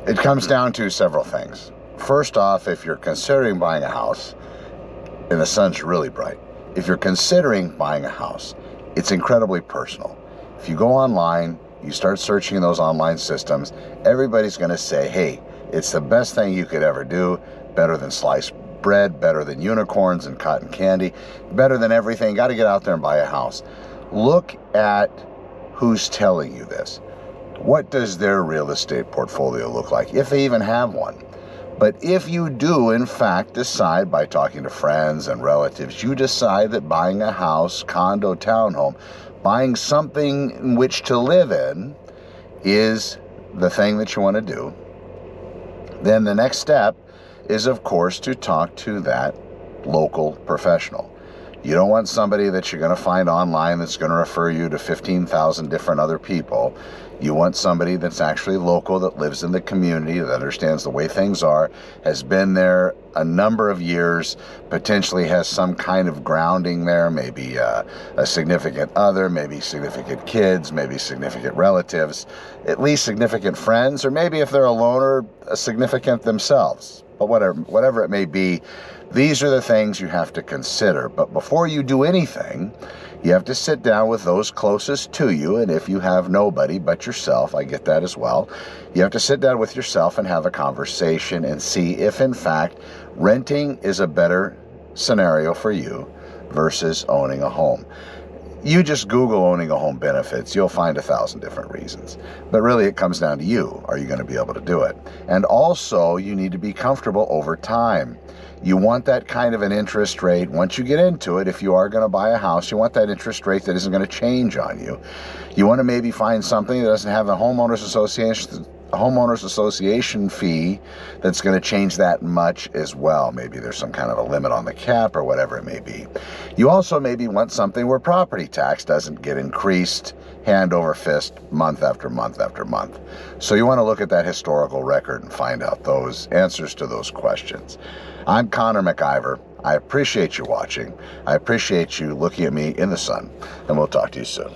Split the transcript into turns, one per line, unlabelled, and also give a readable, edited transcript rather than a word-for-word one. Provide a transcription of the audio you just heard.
It comes down to several things. First off, if you're considering buying a house, and the sun's really bright, if you're considering buying a house, it's incredibly personal. If you go online, you start searching those online systems, everybody's going to say, hey, it's the best thing you could ever do, better than sliced bread, better than unicorns and cotton candy, better than everything. Got to get out there and buy a house. Look at who's telling you this. What does their real estate portfolio look like, if they even have one? But if you do, in fact, decide by talking to friends and relatives, you decide that buying a house, condo, townhome, buying something in which to live in is the thing that you want to do, then the next step is, of course, to talk to that local professional. You don't want somebody that you're going to find online that's going to refer you to 15,000 different other people. You want somebody that's actually local, that lives in the community, that understands the way things are, has been there a number of years, potentially has some kind of grounding there, maybe a significant other, maybe significant kids, maybe significant relatives, at least significant friends, or maybe if they're a loner, a significant themselves. But whatever it may be, these are the things you have to consider. But before you do anything, you have to sit down with those closest to you. And if you have nobody but yourself, I get that as well, you have to sit down with yourself and have a conversation and see if, in fact, renting is a better scenario for you versus owning a home. You just Google owning a home benefits, you'll find 1,000 different reasons. But really it comes down to you. Are you going to be able to do it? And also you need to be comfortable over time. You want that kind of an interest rate. Once you get into it, if you are going to buy a house, you want that interest rate that isn't going to change on you. You want to maybe find something that doesn't have a homeowners association fee that's going to change that much as well. Maybe there's some kind of a limit on the cap or whatever it may be. You also maybe want something where property tax doesn't get increased hand over fist month after month after month. So you want to look at that historical record and find out those answers to those questions. I'm Connor McIver. I appreciate you watching. I appreciate you looking at me in the sun, and we'll talk to you soon.